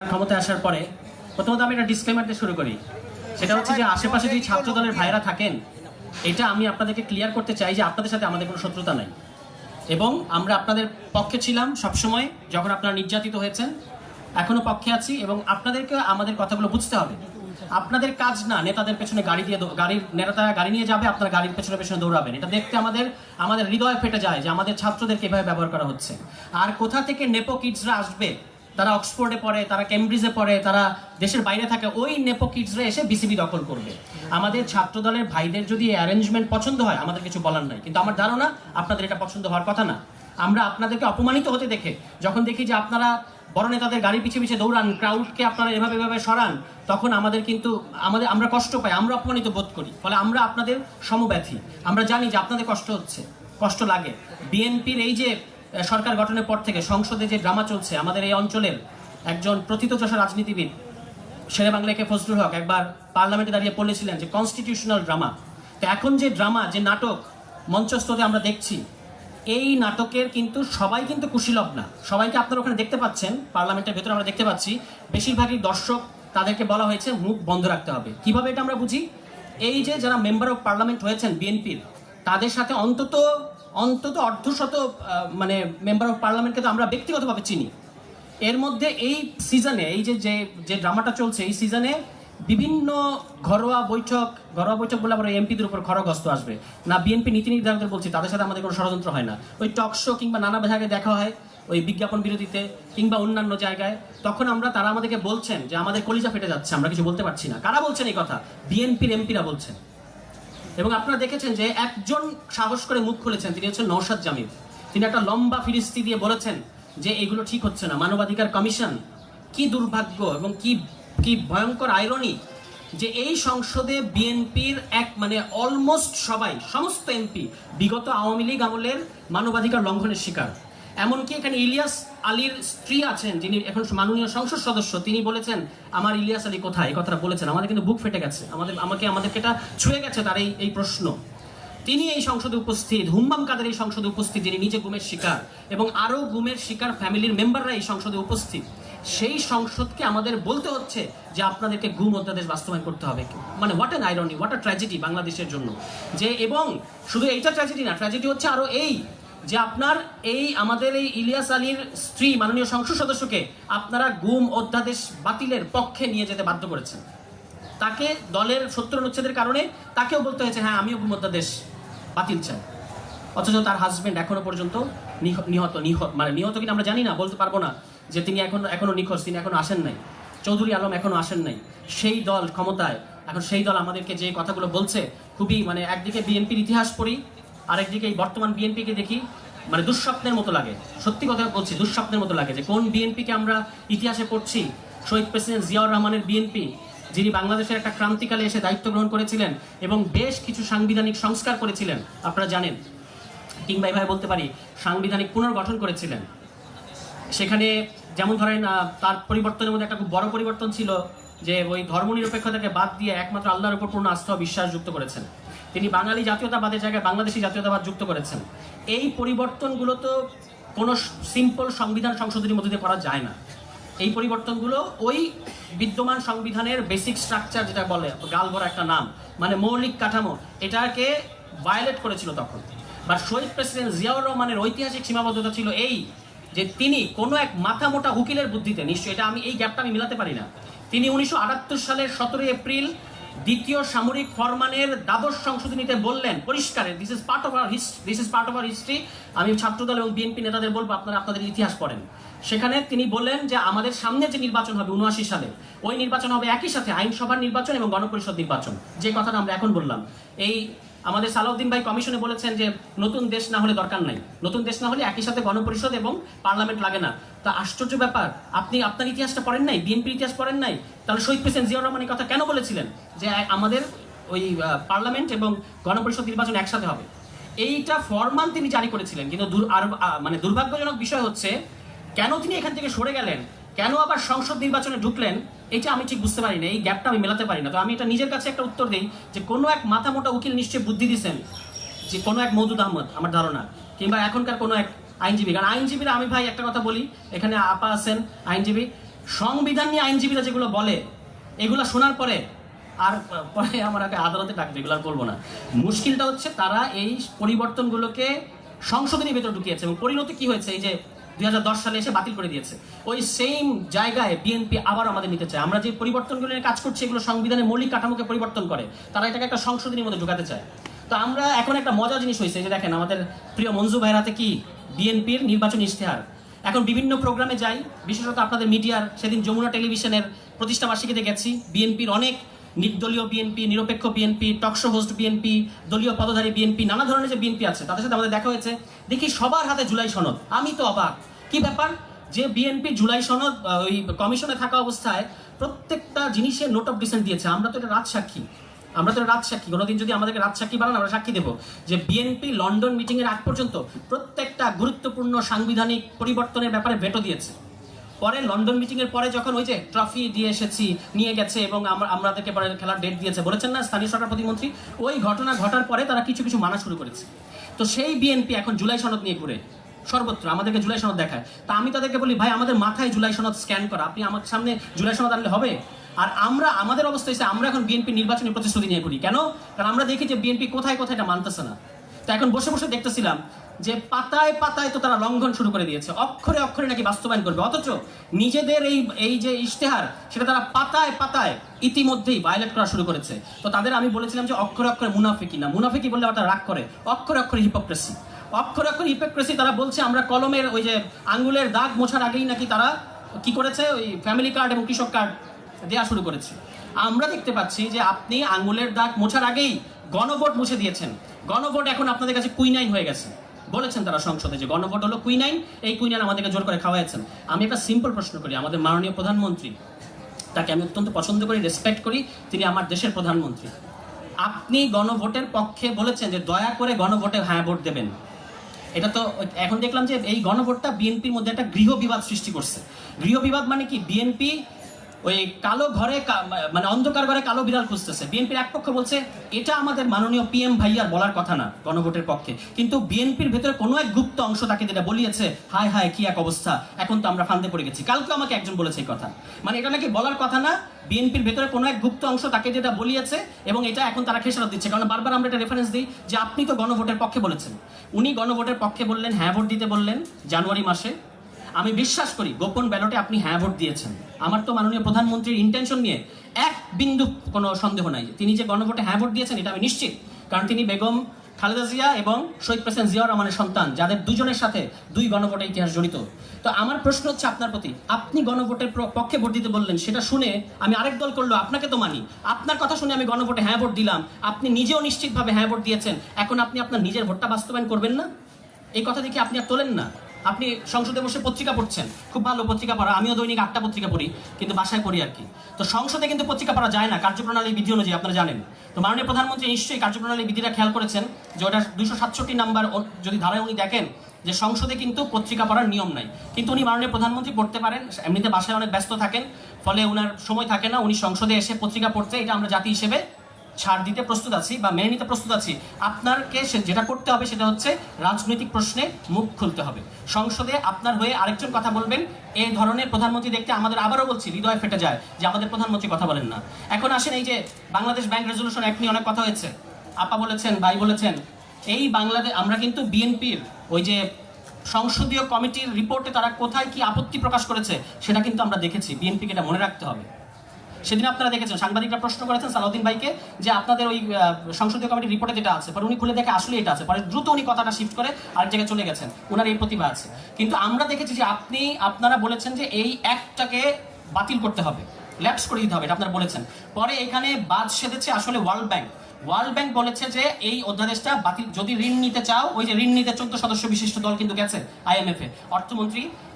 ক্ষমতায় আসার পরে প্রথমত আমি একটা ডিসক্লেমার দিয়ে শুরু করি। সেটা হচ্ছে যে আশেপাশে যে ছাত্র দলের ভাইরা থাকেন, এটা আমি আপনাদেরকে ক্লিয়ার করতে চাই যে আপনাদের সাথে আমাদের কোনো শত্রুতা নাই, এবং আমরা আপনাদের পক্ষে ছিলাম সবসময় যখন আপনারা নির্যাতিত হয়েছেন, এখনো পক্ষে আছি। এবং আপনাদেরকে আমাদের কথাগুলো বুঝতে হবে। আপনাদের কাজ না নেতাদের পেছনে গাড়ির নেতারা গাড়ি নিয়ে যাবে, আপনারা গাড়ির পেছনে পেছনে দৌড়াবেন। এটা দেখতে আমাদের হৃদয় ফেটে যায় যে আমাদের ছাত্রদেরকে এভাবে ব্যবহার করা হচ্ছে। আর কোথা থেকে নেপো কিডসরা আসবে, তারা অক্সফোর্ডে পড়ে, তারা কেমব্রিজে পড়ে, তারা দেশের বাইরে থাকে, ওই নেপো কিডসরা এসে বিসিবি দখল করবে। আমাদের ছাত্র দলের ভাইদের যদি অ্যারেঞ্জমেন্ট পছন্দ হয় আমাদের কিছু বলার নাই, কিন্তু আমার ধারণা আপনাদের এটা পছন্দ হওয়ার কথা না। আমরা আপনাদেরকে অপমানিত হতে দেখে যখন দেখি যে আপনারা বড় নেতাদের গাড়ি পিছিয়ে পিছিয়ে দৌড়ান, ক্রাউডকে আপনারা এভাবে সরান, তখন আমাদের কিন্তু আমরা কষ্ট পাই, আমরা অপমানিত বোধ করি। ফলে আমরা আপনাদের সমব্যথী। আমরা জানি যে আপনাদের কষ্ট হচ্ছে, কষ্ট লাগে। বিএনপির এই যে সরকার গঠনের পর থেকে সংসদে যে ড্রামা চলছে, আমাদের এই অঞ্চলের একজন প্রথিতযশা রাজনীতিবিদ শেরে বাংলাকে ফজলুল হক একবার পার্লামেন্টে দাঁড়িয়ে বলেছিলেন যে কনস্টিটিউশনাল ড্রামা। তো এখন যে ড্রামা, যে নাটক মঞ্চস্থতে আমরা দেখছি, এই নাটকের কিন্তু সবাই কিন্তু কুশীলব না। সবাইকে আপনারা ওখানে দেখতে পাচ্ছেন, পার্লামেন্টের ভেতরে আমরা দেখতে পাচ্ছি বেশিরভাগই দর্শক, তাদেরকে বলা হয়েছে মুখ বন্ধ রাখতে হবে। কিভাবে এটা আমরা বুঝি? এই যে যারা মেম্বার অফ পার্লামেন্ট হয়েছেন বিএনপির, তাদের সাথে অন্তত অর্ধশত মানে মেম্বার অফ পার্লামেন্টকে তো আমরা ব্যক্তিগতভাবে চিনি। এর মধ্যে এই সিজনে এই যে ড্রামাটা চলছে, এই সিজনে বিভিন্ন ঘরোয়া বৈঠক বলে আবার এমপিদের উপর খড়গস্ত আসবে না। বিএনপি নীতি নির্ধারকদের বলছি, তাদের সাথে আমাদের কোনো ষড়যন্ত্র হয় না। ওই টক শো কিংবা নানা জায়গায় দেখা হয়, ওই বিজ্ঞাপন বিরতিতে কিংবা অন্যান্য জায়গায়, তখন তারা আমাদেরকে বলছেন যে আমাদের কলিজা ফেটে যাচ্ছে, আমরা কিছু বলতে পারছি না। কারা বলছেন এই কথা? বিএনপির এমপিরা বলছেন। এবং আপনারা দেখেছেন যে একজন সাহস করে মুখ খুলেছেন, তিনি হচ্ছেন নওশাদ জামিল। তিনি একটা লম্বা ফিরিস্তি দিয়ে বলেছেন যে এগুলো ঠিক হচ্ছে না। মানবাধিকার কমিশন, কি দুর্ভাগ্য এবং কি ভয়ঙ্কর আইরনি যে এই সংসদে বিএনপির অলমোস্ট সমস্ত এমপি বিগত আওয়ামী লীগ আমলের মানবাধিকার লঙ্ঘনের শিকার। এমনকি এখানে ইলিয়াস আলীর স্ত্রী আছেন, যিনি এখন মাননীয় সংসদ সদস্য, তিনি বলেছেন আমার ইলিয়াস আলী কোথায়, এই কথাটা বলেছেন। আমাদের কিন্তু বুক ফেটে গেছে, আমাদেরকে এটা ছুঁয়ে গেছে তার এই প্রশ্ন। তিনি এই সংসদে উপস্থিত, হুম্মাম কাদের এই সংসদে উপস্থিত, যিনি নিজে গুমের শিকার, এবং আরো গুমের শিকার ফ্যামিলির মেম্বাররা এই সংসদে উপস্থিত। সেই সংসদকে আমাদের বলতে হচ্ছে যে আপনাদেরকে গুম অধ্যাদেশ বাস্তবায়ন করতে হবে। What an irony, what a tragedy বাংলাদেশের জন্য। যে এবং শুধু এইটা ট্র্যাজেডি না, ট্র্যাজেডি হচ্ছে আরো এই যে আমাদের এই ইলিয়াস আলীর স্ত্রী মাননীয় সংসদ সদস্যকে আপনারা গুম অধ্যাদেশ বাতিলের পক্ষে নিয়ে যেতে বাধ্য করেছেন। তাকে দলের 70 অনুচ্ছেদের কারণে তাকেও বলতে হয়েছে হ্যাঁ আমিও গুম অধ্যাদেশ বাতিল চাই। অথচ তার হাজবেন্ড এখনো পর্যন্ত নিহত কিনা আমরা জানি না, বলতে পারবো না যে তিনি এখনো নিখোঁজ, তিনি এখনো আসেন নাই। চৌধুরী আলম এখনো আসেন নাই। সেই দল ক্ষমতায়, এখন সেই দল আমাদেরকে যে কথাগুলো বলছে, খুবই একদিকে বিএনপির ইতিহাস পড়ি, আরেকদিকে এই বর্তমান বিএনপিকে দেখি, দুঃস্বপ্নের মতো লাগে। সত্যি কথা বলছি, দুঃস্বপ্নের মতো লাগে যে কোন বিএনপিকে আমরা ইতিহাসে পড়ছি। শহীদ প্রেসিডেন্ট জিয়াউর রহমানের বিএনপি, যিনি বাংলাদেশের একটা ক্রান্তিকালে এসে দায়িত্ব গ্রহণ করেছিলেন এবং বেশ কিছু সাংবিধানিক সংস্কার করেছিলেন, আপনারা জানেন। কিংবা এভাবে বলতে পারি সাংবিধানিক পুনর্গঠন করেছিলেন। সেখানে যেমন ধরেন তার পরিবর্তনের মধ্যে একটা খুব বড় পরিবর্তন ছিল যে ওই ধর্মনিরপেক্ষতাকে বাদ দিয়ে একমাত্র আল্লাহর উপর পূর্ণ আস্থা ও বিশ্বাস যুক্ত করেছেন। তিনি বাঙালি জাতীয়তাবাদের জায়গায় বাংলাদেশি জাতীয়তাবাদ যুক্ত করেছেন। এই পরিবর্তনগুলো তো কোনো সিম্পল সংবিধান সংশোধনীর মধ্যে দিয়ে করা যায় না। এই পরিবর্তনগুলো ওই বিদ্যমান সংবিধানের বেসিক স্ট্রাকচার, যেটা বলে গালভরা একটা নাম, মৌলিক কাঠামো, এটাকে ভায়োলেট করেছিল তখন। বা শহীদ প্রেসিডেন্ট জিয়াউর রহমানের ঐতিহাসিক সীমাবদ্ধতা ছিল এই যে তিনি কোনো এক মাথা মোটা উকিলের বুদ্ধিতে, নিশ্চয়ই এটা এই গ্যাপটা আমি মিলাতে পারি না, তিনি 1978 সালের 17 এপ্রিল দ্বিতীয় সামরিক ফরমানের দ্বাদশ সংশোধনীতে বললেন পরিষ্কারে, this is part of our history. আমি ছাত্রদল এবং বিএনপি নেতাদের বলবো আপনারা আপনাদের ইতিহাস পড়েন। সেখানে তিনি বললেন যে আমাদের সামনে যে নির্বাচন হবে 79 সালে, ওই নির্বাচন হবে একই সাথে আইনসভার নির্বাচন এবং গণপরিষদ নির্বাচন। যে কথাটা আমরা এখন বললাম, এই আমাদের সালাউদ্দিন ভাই কমিশনে বলেছেন যে নতুন দেশ না হলে দরকার নাই, নতুন দেশ না হলে একই সাথে গণপরিষদ এবং পার্লামেন্ট লাগে না। তা আশ্চর্য ব্যাপার, আপনি আপনার ইতিহাসটা পড়েন নাই, বিএনপির ইতিহাস পড়েন নাই। তাহলে শহীদ প্রেসিডেন্ট জিয়াউর রহমান এই কথা কেন বলেছিলেন যে আমাদের ওই পার্লামেন্ট এবং গণপরিষদ নির্বাচন একসাথে হবে? এইটা ফরমান তিনি জারি করেছিলেন, কিন্তু দুর্ভাগ্যজনক বিষয় হচ্ছে কেন তিনি এখান থেকে সরে গেলেন, কেন আবার সংসদ নির্বাচনে ঢুকলেন, এটা আমি ঠিক বুঝতে পারি না। এই গ্যাপটা আমি মেলাতে পারি না। তো আমি এটা নিজের কাছে একটা উত্তর দিই যে কোনো এক মাথা মোটা উকিল নিশ্চয়ই বুদ্ধি দিচ্ছেন, যে কোনো এক মওদুদ আহমদ আমার ধারণা, কিংবা এখনকার কোনো এক আইনজীবী। কারণ আইনজীবীরা, আমি ভাই একটা কথা বলি, এখানে আপা আছেন আইনজীবী, সংবিধান নিয়ে আইনজীবীরা যেগুলো বলে এগুলো শোনার পরে আর পরে আমার আগে আদালতে ডাকবে, এগুলো আর বলবো না। মুশকিলটা হচ্ছে তারা এই পরিবর্তনগুলোকে সংশোধনী ভেতর ঢুকিয়েছে এবং পরিণতি কি হয়েছে, এই যে 2010 সালে এসে বাতিল করে দিয়েছে। ওই সেম জায়গায় বিএনপি আবার আমাদের নিতে চায়। আমরা যে পরিবর্তনগুলো নিয়ে কাজ করছি এগুলো সংবিধানের মৌলিক কাঠামোকে পরিবর্তন করে, তারা এটাকে একটা সংশোধনীর মধ্যে ঢুকাতে চায়। তো আমরা এখন একটা মজার জিনিস হয়েছে যে দেখেন আমাদের প্রিয় মঞ্জু ভাইয়ের হাতে কি বিএনপির নির্বাচনী ইশতেহার। এখন বিভিন্ন প্রোগ্রামে যাই, বিশেষত আপনাদের মিডিয়ার, সেদিন যমুনা টেলিভিশনের প্রতিষ্ঠাবার্ষিকীতে গেছি, বিএনপির অনেক নির্দলীয় বিএনপি, নিরপেক্ষ বিএনপি, টকশো হোস্ট বিএনপি, দলীয় পদধারী বিএনপি, নানা ধরনের যে বিএনপি আছে তাদের সাথে আমাদের দেখা হয়েছে। দেখি সবার হাতে জুলাই সনদ। আমি তো অবাক, কি ব্যাপার যে বিএনপি জুলাই সনদ ওই কমিশনে থাকা অবস্থায় প্রত্যেকটা জিনিসের নোট অফ ডিসেন্ট দিয়েছে। আমরা তো এটা রাজসাক্ষী, কোনোদিন যদি আমাদেরকে রাজসাক্ষী বানান আমরা সাক্ষী দেবো যে বিএনপি লন্ডন মিটিং এর আগ পর্যন্ত প্রত্যেকটা গুরুত্বপূর্ণ সাংবিধানিক পরিবর্তনের ব্যাপারে ভেটো দিয়েছে। পরে লন্ডন মিটিং এর পরে যখন ওই যে ট্রফি দিয়ে এসেছি, নিয়ে গেছে এবং আমাদেরকে পরে খেলার ডেট দিয়েছে, বলেছেন না স্থানীয় সরকার প্রতিমন্ত্রী, ওই ঘটনা ঘটার পরে তারা কিছু কিছু মানা শুরু করেছে। তো সেই বিএনপি এখন জুলাই সনদ নিয়ে ঘুরে সর্বত্র আমাদেরকে জুলাই সনদ দেখায়। তা আমি তাদেরকে বলি, ভাই আমাদের মাথায় জুলাই সনদ স্ক্যান করা, আপনি আমার সামনে জুলাই সনদ আনলে হবে? আর আমাদের অবস্থা হচ্ছে আমরা এখন বিএনপি নির্বাচনী প্রতিশ্রুতি নিয়ে করি। কেন? কারণ আমরা দেখি যে বিএনপি কোথায় কোথায় এটা মানতেছে না। তো এখন বসে বসে দেখতেছিলাম যে পাতায় পাতায় তো তারা লঙ্ঘন শুরু করে দিয়েছে, অক্ষরে অক্ষরে নাকি বাস্তবায়ন করবে, অথচ নিজেদের এই যে ইশতেহার সেটা তারা পাতায় পাতায় ইতিমধ্যেই ভায়োলেট করা শুরু করেছে। তো তাদের আমি বলেছিলাম যে অক্ষরে অক্ষরে মুনাফিকি না, মুনাফিকি বললে তারা রাগ করে, অক্ষরে অক্ষরে হিপোক্রেসি, অক্ষরে অক্ষরে হিপোক্রেসি। তারা বলছে আমরা কলমের ওই যে আঙ্গুলের দাগ মোছার আগেই নাকি তারা কি করেছে, ওই ফ্যামিলি কার্ড এবং কৃষক কার্ড দেওয়া শুরু করেছে। আমরা দেখতে পাচ্ছি যে আপনি আঙ্গুলের দাগ মোছার আগেই গণভোট মুছে দিয়েছেন। গণভোট এখন আপনাদের কাছে কুইনাইন হয়ে গেছে। বলেছেন তারা সংসদে যে গণভোট হলো কুইনাইন, এই কুইনাইন আমাদেরকে জোর করে খাওয়াইছেন। আমি একটা সিম্পল প্রশ্ন করি, আমাদের মাননীয় প্রধানমন্ত্রী, তাকে আমি অত্যন্ত পছন্দ করি, রেসপেক্ট করি, তিনি আমার দেশের প্রধানমন্ত্রী। আপনি গণভোটের পক্ষে বলেছেন যে দয়া করে গণভোটে হ্যাঁ ভোট দেবেন। এটা তো এখন দেখলাম যে এই গণভোটটা বিএনপির মধ্যে একটা গৃহ বিবাদ সৃষ্টি করছে। গৃহ বিবাদ মানে কি? বিএনপি ওই কালো ঘরে মানে অন্ধকার ঘরে কালো বিড়াল খুঁজতেছে। বিএনপির এক পক্ষ বলছে এটা আমাদের মাননীয় পিএম ভাইয়ার বলার কথা না গণভোটের পক্ষে, কিন্তু বিএনপির ভেতরে কোনো এক গুপ্ত অংশ তাকে যেটা বলিয়েছে, হায় হায় কি এক অবস্থা, এখন তো আমরা ফান্দে পড়ে গেছি। কালকে আমাকে একজন বলেছে এই কথা, মানে এটা নাকি বলার কথা না, বিএনপির ভেতরে কোনো এক গুপ্ত অংশ তাকে যেটা বলিয়েছে এবং এটা এখন তারা খেসারত দিচ্ছে। কারণ বারবার আমরা এটা রেফারেন্স দিই যে আপনি তো গণভোটের পক্ষে বলেছেন। উনি গণভোটের পক্ষে বললেন, হ্যাঁ ভোট দিতে বললেন জানুয়ারি মাসে। আমি বিশ্বাস করি গোপন ব্যালটে আপনি হ্যাঁ ভোট দিয়েছেন। আমার তো মাননীয় প্রধানমন্ত্রীর ইন্টেনশন নিয়ে এক বিন্দু কোনো সন্দেহ নাই, তিনি যে গণভোটে হ্যাঁ ভোট দিয়েছেন এটা আমি নিশ্চিত। কারণ তিনি বেগম খালেদা জিয়া এবং শহীদ প্রেসিডেন্ট জিয়াউর রহমানের সন্তান, যাদের দুজনের সাথে দুই গণভোটের ইতিহাস জড়িত। তো আমার প্রশ্ন হচ্ছে আপনার প্রতি, আপনি গণভোটের পক্ষে ভোট দিতে বললেন, সেটা শুনে আমি আরেক দল করলো, আপনাকে তো মানি, আপনার কথা শুনে আমি গণভোটে হ্যাঁ ভোট দিলাম, আপনি নিজেও নিশ্চিতভাবে হ্যাঁ ভোট দিয়েছেন, এখন আপনি আপনার নিজের ভোটটা বাস্তবায়ন করবেন না? এই কথা দেখি আপনি আর তোলেন না। আপনি সংসদে বসে পত্রিকা পড়ছেন, খুব ভালো পত্রিকা পড়া, আমিও দৈনিক 8টা পত্রিকা পড়ি, কিন্তু বাসায় পড়ি আর কি। তো সংসদে কিন্তু পত্রিকা পড়া যায় না কার্যপ্রণালী বিধি অনুযায়ী, আপনারা জানেন। তো মাননীয় প্রধানমন্ত্রী নিশ্চয়ই কার্যপ্রণালী বিধিটা খেয়াল করেছেন যে ওটা 267 নাম্বার যদি ধারায় উনি দেখেন যে সংসদে কিন্তু পত্রিকা পড়ার নিয়ম নাই, কিন্তু উনি মাননীয় প্রধানমন্ত্রী পড়তে পারেন, এমনিতে বাসায় অনেক ব্যস্ত থাকেন, ফলে ওনার সময় থাকে না, উনি সংসদে এসে পত্রিকা পড়তে, এটা আমরা জাতি হিসেবে ছাড় দিতে প্রস্তুত আছি বা মেনে নিতে প্রস্তুত আছি। আপনাকে যেটা করতে হবে সেটা হচ্ছে রাজনৈতিক প্রশ্নে মুখ খুলতে হবে। সংসদে আপনার হয়ে আরেকজন কথা বলবেন, এই ধরনের প্রধানমন্ত্রী দেখতে আমাদের, আবারও বলছি, হৃদয় ফেটে যায় যে আমাদের প্রধানমন্ত্রী কথা বলেন না। এখন আসেন এই যে বাংলাদেশ ব্যাংক রেজলিউশন অ্যাক্ট নিয়ে অনেক কথা হয়েছে, আপা বলেছেন, ভাই বলেছেন, এই বাংলাদেশ আমরা কিন্তু বিএনপির ওই যে সংসদীয় কমিটির রিপোর্টে তারা কোথায় কি আপত্তি প্রকাশ করেছে সেটা কিন্তু আমরা দেখেছি। বিএনপিকে এটা মনে রাখতে হবে। সেদিন আপনারা দেখেছেন সাংবাদিকরা প্রশ্ন করেছেন সালাউদ্দিন ভাইকে যে আপনাদের ওই সংসদীয় কমিটির রিপোর্টে যেটা আছে, পরে উনি খুলে দেখে আসলে এটা আছে, পরে দ্রুত উনি কথাটা শিফট করে আরেক জায়গায় চলে গেছেন, ওনার এই প্রতিভা আছে। কিন্তু আমরা দেখেছি যে আপনারা বলেছেন যে এই অ্যাক্টটাকে বাতিল করতে হবে, ল্যাপস করে দিতে হবে, এটা আপনারা বলেছেন। পরে এখানে বাদ সেধেছে আসলে ওয়ার্ল্ড ব্যাংক বলেছে যে এই অধ্যাদেশটা বাতিল, যদি ঋণ নিতে চাও, ওই যে ঋণ নিতে 14 সদস্য বিশিষ্ট দল কিন্তু গেছে IMF এ, অর্থমন্ত্রী এবং